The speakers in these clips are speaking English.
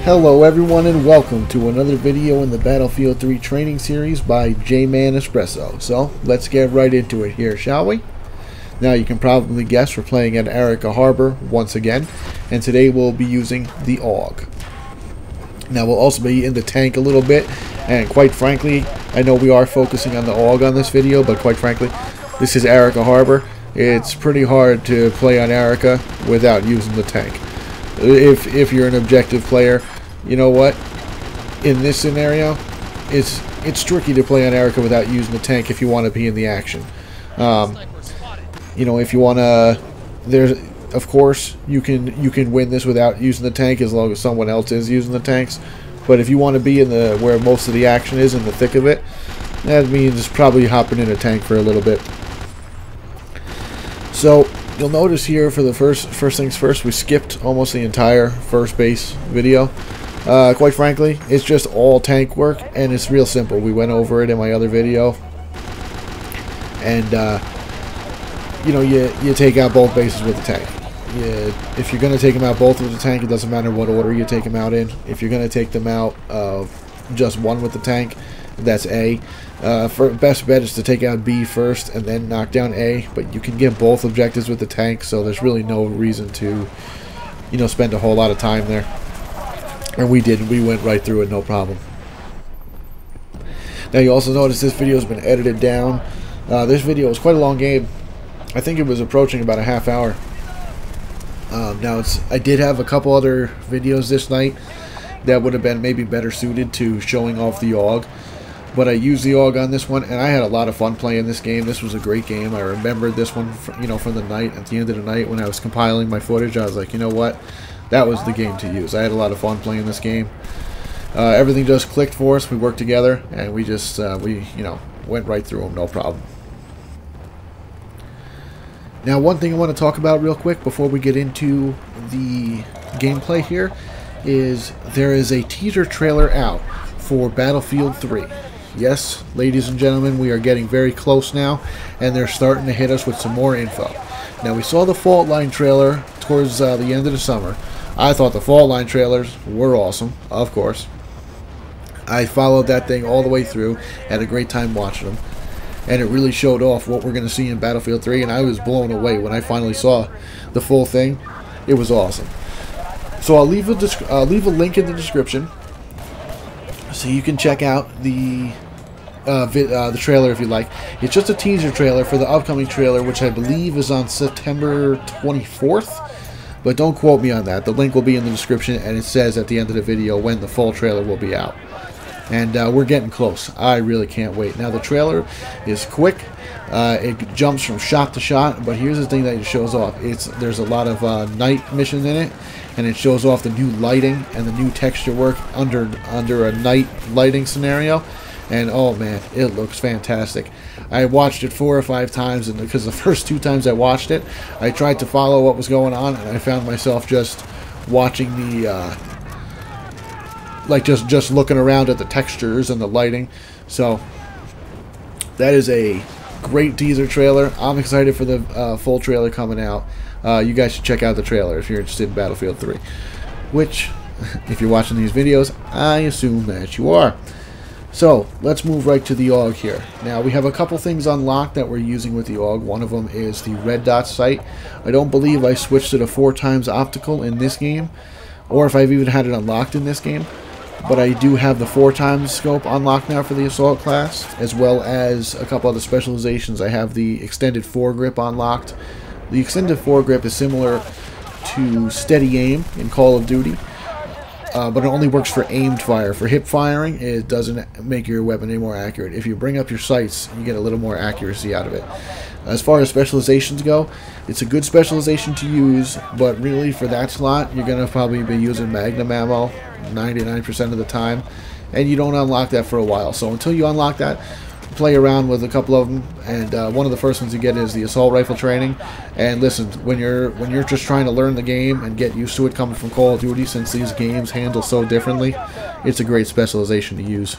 Hello everyone and welcome to another video in the Battlefield 3 training series by JmanEspresso. So let's get right into it here, shall we? Now you can probably guess we're playing at Arica Harbor once again, and today we'll be using the AUG. Now we'll also be in the tank a little bit, and quite frankly, I know we are focusing on the AUG on this video, but quite frankly, this is Arica Harbor. It's pretty hard to play on Arica without using the tank. If you're an objective player, you know what? In this scenario, it's tricky to play on Arica without using the tank if you want to be in the action. You know, if you want to, of course you can win this without using the tank as long as someone else is using the tanks. But if you want to be in the where most of the action is, in the thick of it, that means probably hopping in a tank for a little bit. So you'll notice here for the first things first, we skipped almost the entire first base video. Quite frankly, it's just all tank work, and it's real simple. We went over it in my other video, and you know, you take out both bases with the tank. If you're going to take them out both with the tank, it doesn't matter what order you take them out in. If you're going to take them out just one with the tank, that's A. Best bet is to take out B first and then knock down A, but you can get both objectives with the tank, so there's really no reason to, you know, spend a whole lot of time there. And we didn't. We went right through it, no problem. Now you also notice this video has been edited down. This video was quite a long game. I think it was approaching about a half hour. Now I did have a couple other videos this night that would have been maybe better suited to showing off the AUG. But I used the AUG on this one, and I had a lot of fun playing this game. This was a great game. I remembered this one, you know, from the night. At the end of the night, when I was compiling my footage, I was like, you know what? That was the game to use. I had a lot of fun playing this game. Everything just clicked for us. We worked together, and we just, you know, went right through them, no problem. Now, one thing I want to talk about real quick before we get into the gameplay here is there is a teaser trailer out for Battlefield 3. Yes, ladies and gentlemen, we are getting very close now, and they're starting to hit us with some more info. Now, we saw the Fault Line trailer towards the end of the summer. I thought the Fault Line trailers were awesome, of course. I followed that thing all the way through, had a great time watching them, and it really showed off what we're going to see in Battlefield 3, and I was blown away when I finally saw the full thing. It was awesome. So I'll leave a link in the description so you can check out the trailer if you like. It's just a teaser trailer for the upcoming trailer, which I believe is on September 24th. But don't quote me on that. The link will be in the description, and it says at the end of the video when the full trailer will be out. And we're getting close. I really can't wait. Now, the trailer is quick. It jumps from shot to shot, but here's the thing that it shows off. There's a lot of night missions in it, and it shows off the new lighting and the new texture work under a night lighting scenario. And oh man, it looks fantastic. I watched it 4 or 5 times, and because the first 2 times I watched it, I tried to follow what was going on, and I found myself just watching the like just looking around at the textures and the lighting. So that is a great teaser trailer. I'm excited for the full trailer coming out. You guys should check out the trailer if you're interested in Battlefield 3, which, if you're watching these videos, I assume that you are. So let's move right to the AUG here. Now, we have a couple things unlocked that we're using with the AUG. One of them is the red dot sight. I don't believe I switched to the 4x optical in this game, or if I've even had it unlocked in this game. But I do have the 4x scope unlocked now for the assault class, as well as a couple other specializations. I have the extended foregrip unlocked. The extended foregrip is similar to steady aim in Call of Duty, but it only works for aimed fire. For hip firing, it doesn't make your weapon any more accurate. If you bring up your sights, you get a little more accuracy out of it. As far as specializations go, it's a good specialization to use, but really for that slot, you're going to probably be using Magnum ammo 99% of the time, and you don't unlock that for a while. So until you unlock that, play around with a couple of them, and one of the first ones you get is the assault rifle training. And listen, when you're just trying to learn the game and get used to it coming from Call of Duty, since these games handle so differently, it's a great specialization to use.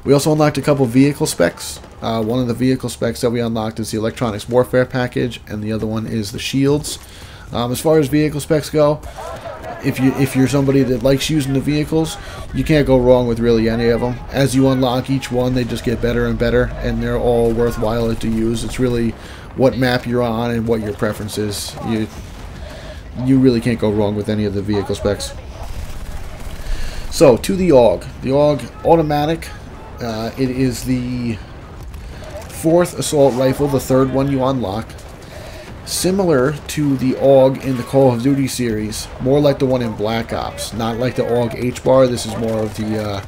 We also unlocked a couple vehicle specs. One of the vehicle specs that we unlocked is the electronics warfare package, and the other one is the shields. As far as vehicle specs go, if you're somebody that likes using the vehicles, you can't go wrong with really any of them. As you unlock each one, they just get better and better, and they're all worthwhile to use. It's really what map you're on and what your preference is. You really can't go wrong with any of the vehicle specs. So, to the AUG. The AUG automatic. It is the 4th assault rifle, the 3rd one you unlock. Similar to the AUG in the Call of Duty series, more like the one in Black Ops, not like the AUG H-bar. This is more of the,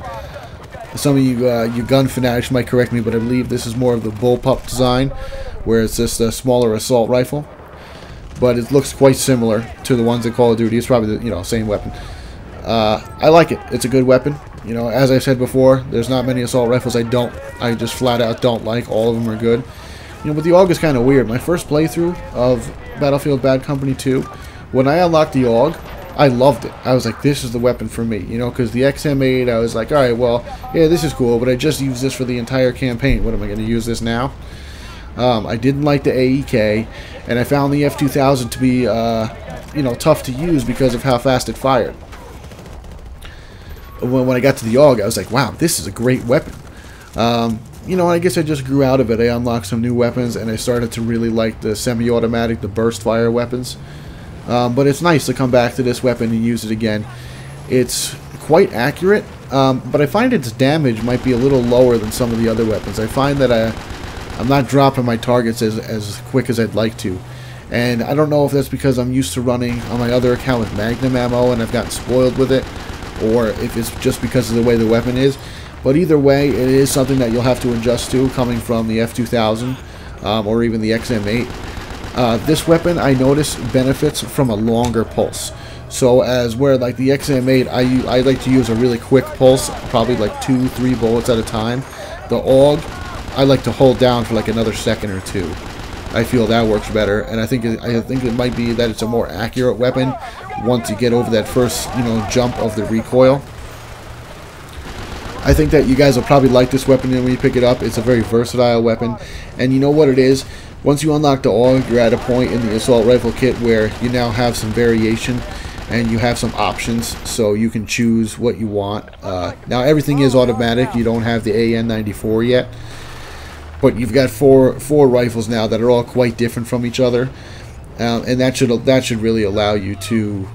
some of you gun fanatics might correct me, but I believe this is more of the bullpup design, where it's just a smaller assault rifle. But it looks quite similar to the ones in Call of Duty. It's probably the same weapon. I like it. It's a good weapon. As I said before, there's not many assault rifles I just flat out don't like. All of them are good. But the AUG is kind of weird. My first playthrough of Battlefield Bad Company 2, when I unlocked the AUG, I loved it. I was like, this is the weapon for me. Because the XM8, I was like, alright, well, yeah, this is cool, but I just used this for the entire campaign. What am I going to use this now? I didn't like the AEK, and I found the F2000 to be, tough to use because of how fast it fired. When I got to the AUG, I was like, wow, this is a great weapon. I guess I just grew out of it. I unlocked some new weapons, and I started to really like the semi-automatic, the burst fire weapons. But it's nice to come back to this weapon and use it again. It's quite accurate, but I find its damage might be a little lower than some of the other weapons. I find that I'm not dropping my targets as quick as I'd like to. And I don't know if that's because I'm used to running on my other account with Magnum ammo and I've gotten spoiled with it, or if it's just because of the way the weapon is. But either way, it is something that you'll have to adjust to coming from the F2000 or even the XM8. This weapon, I notice, benefits from a longer pulse. So as where like the XM8, I like to use a really quick pulse, probably like 2-3 bullets at a time. The AUG, I like to hold down for like another second or two. I feel that works better, and I think it might be that it's a more accurate weapon once you get over that first jump of the recoil. I think that you guys will probably like this weapon when you pick it up. It's a very versatile weapon, and you know what it is? Once you unlock the AUG, you're at a point in the assault rifle kit where you now have some variation and you have some options, so you can choose what you want. Now everything is automatic. You don't have the AN-94 yet, but you've got four rifles now that are all quite different from each other, and that should really allow you to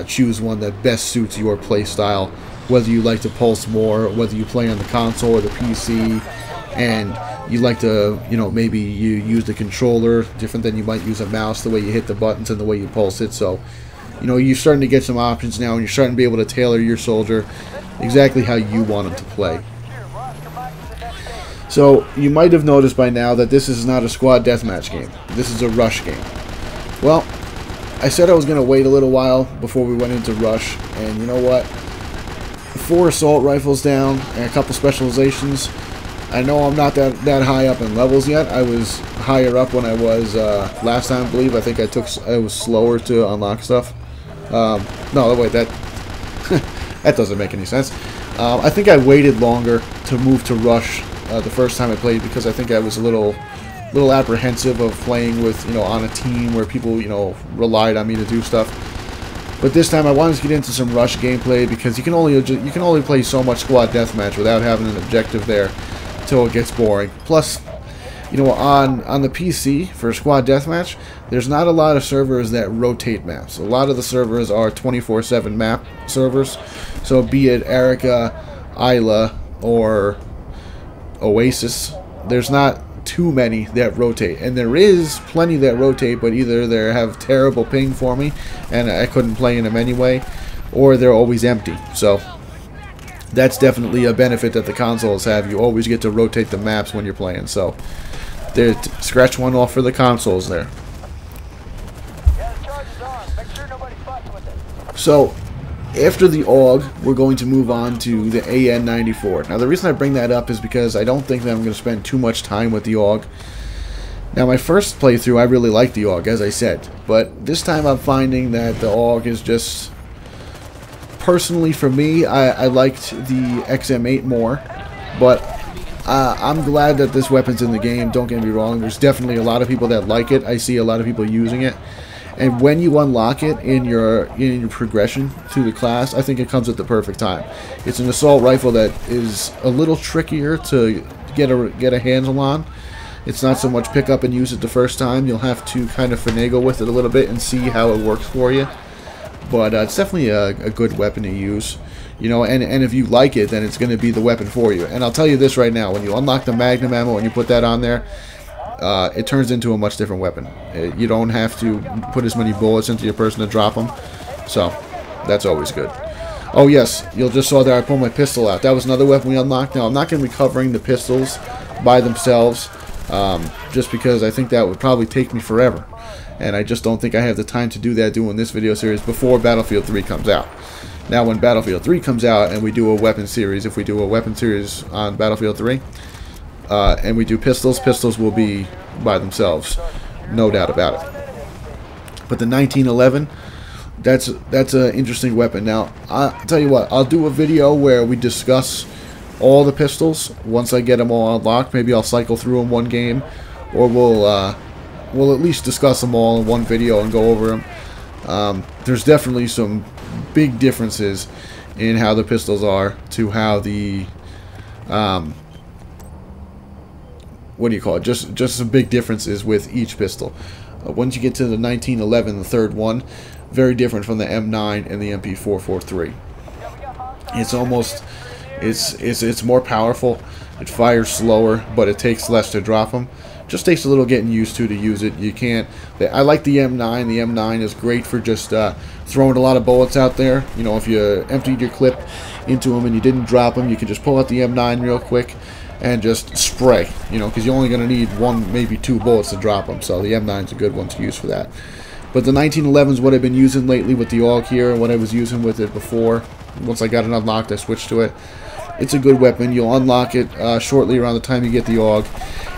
choose one that best suits your play style. Whether you like to pulse more, whether you play on the console or the PC, and you like to, maybe you use the controller different than you might use a mouse, the way you hit the buttons and the way you pulse it. So, you're starting to get some options now, and you're starting to be able to tailor your soldier exactly how you want them to play. So, you might have noticed by now that this is not a squad deathmatch game. This is a rush game. Well, I said I was going to wait a little while before we went into rush, and you know what? 4 assault rifles down and a couple specializations. I know I'm not that high up in levels yet. I was higher up when I was last time, I believe. I think I was slower to unlock stuff. No, wait, that that doesn't make any sense. I think I waited longer to move to rush the first time I played because I think I was a little apprehensive of playing with on a team where people relied on me to do stuff. But this time I wanted to get into some rush gameplay because you can only play so much squad deathmatch without having an objective there till it gets boring. Plus, on the PC for squad deathmatch, there's not a lot of servers that rotate maps. A lot of the servers are 24/7 map servers. So be it Erica, Isla, or Oasis, there's not too many that rotate, and there is plenty that rotate, but either they have terrible ping for me and I couldn't play in them anyway, or they're always empty. So that's definitely a benefit that the consoles have. You always get to rotate the maps when you're playing, so scratch one off for the consoles there. So after the AUG, we're going to move on to the AN-94. Now, the reason I bring that up is because I don't think that I'm going to spend too much time with the AUG. Now, my first playthrough, I really liked the AUG, as I said. But this time I'm finding that the AUG is just... Personally, for me, I liked the XM8 more. But I'm glad that this weapon's in the game, don't get me wrong. There's definitely a lot of people that like it. I see a lot of people using it. And when you unlock it in your progression through the class, I think it comes at the perfect time. It's an assault rifle that is a little trickier to get a handle on. It's not so much pick up and use it the first time. You'll have to kind of finagle with it a little bit and see how it works for you. But it's definitely a good weapon to use. You know, and if you like it, then it's going to be the weapon for you. And I'll tell you this right now, when you unlock the Magnum ammo and you put that on there, it turns into a much different weapon. You don't have to put as many bullets into your person to drop them. So, that's always good. Oh yes, you'll just saw there I pulled my pistol out. That was another weapon we unlocked. Now, I'm not going to be covering the pistols by themselves, just because I think that would probably take me forever. And I just don't think I have the time to do that doing this video series before Battlefield 3 comes out. Now, when Battlefield 3 comes out and we do a weapon series, if we do a weapon series on Battlefield 3, and we do pistols, pistols will be by themselves, no doubt about it. But the 1911, that's an interesting weapon. Now, I'll tell you what, I'll do a video where we discuss all the pistols once I get them all unlocked. Maybe I'll cycle through them one game, or we'll at least discuss them all in one video and go over them. There's definitely some big differences in how the pistols are to how the what do you call it? Just some big differences with each pistol. Once you get to the 1911, the third one, very different from the M9 and the MP443. It's almost it's more powerful. It fires slower, but it takes less to drop them. Just takes a little getting used to use it. You can't. I like the M9. The M9 is great for just throwing a lot of bullets out there. You know, if you emptied your clip into them and you didn't drop them, you can just pull out the M9 real quick and just spray. You know, because you're only going to need one, maybe two bullets to drop them. So the M9 is a good one to use for that. But the 1911 is what I've been using lately with the AUG here, and what I was using with it before. Once I got it unlocked, I switched to it. It's a good weapon. You'll unlock it shortly around the time you get the AUG.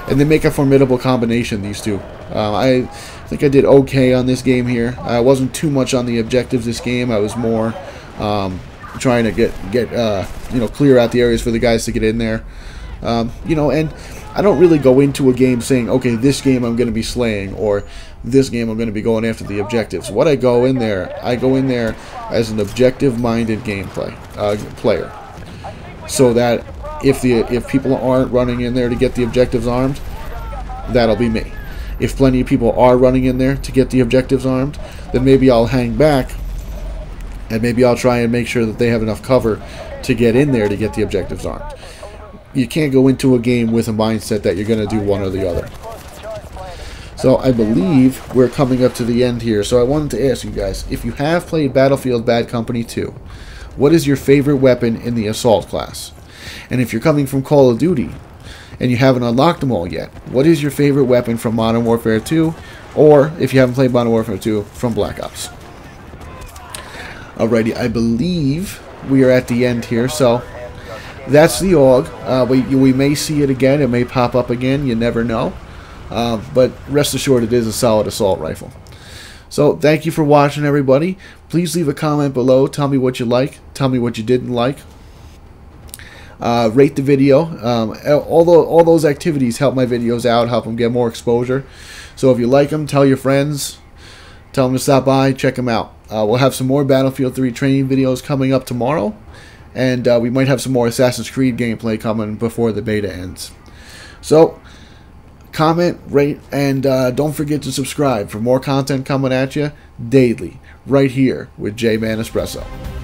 And they make a formidable combination, these two. I think I did okay on this game here. I wasn't too much on the objectives this game. I was more trying to get you know, clear out the areas for the guys to get in there. You know, and I don't really go into a game saying, okay, this game I'm going to be slaying, or this game I'm going to be going after the objectives. What I go in there as an objective-minded gameplay player, so that if people aren't running in there to get the objectives armed, that'll be me. If plenty of people are running in there to get the objectives armed, then maybe I'll hang back, and maybe I'll try and make sure that they have enough cover to get in there to get the objectives armed. You can't go into a game with a mindset that you're going to do one or the other. So I believe we're coming up to the end here. So I wanted to ask you guys, if you have played Battlefield Bad Company 2, what is your favorite weapon in the assault class? And if you're coming from Call of Duty and you haven't unlocked them all yet, what is your favorite weapon from Modern Warfare 2? Or if you haven't played Modern Warfare 2, from Black Ops. Alrighty, I believe we are at the end here. So that's the AUG. We may see it again. It may pop up again. You never know. But rest assured, it is a solid assault rifle. So thank you for watching, everybody. Please leave a comment below. Tell me what you like. Tell me what you didn't like. Rate the video. All those activities help my videos out, help them get more exposure. So if you like them, tell your friends. Tell them to stop by, check them out. We'll have some more Battlefield 3 training videos coming up tomorrow. And we might have some more Assassin's Creed gameplay coming before the beta ends. So, comment, rate, and don't forget to subscribe for more content coming at you daily, right here with JmanEspresso.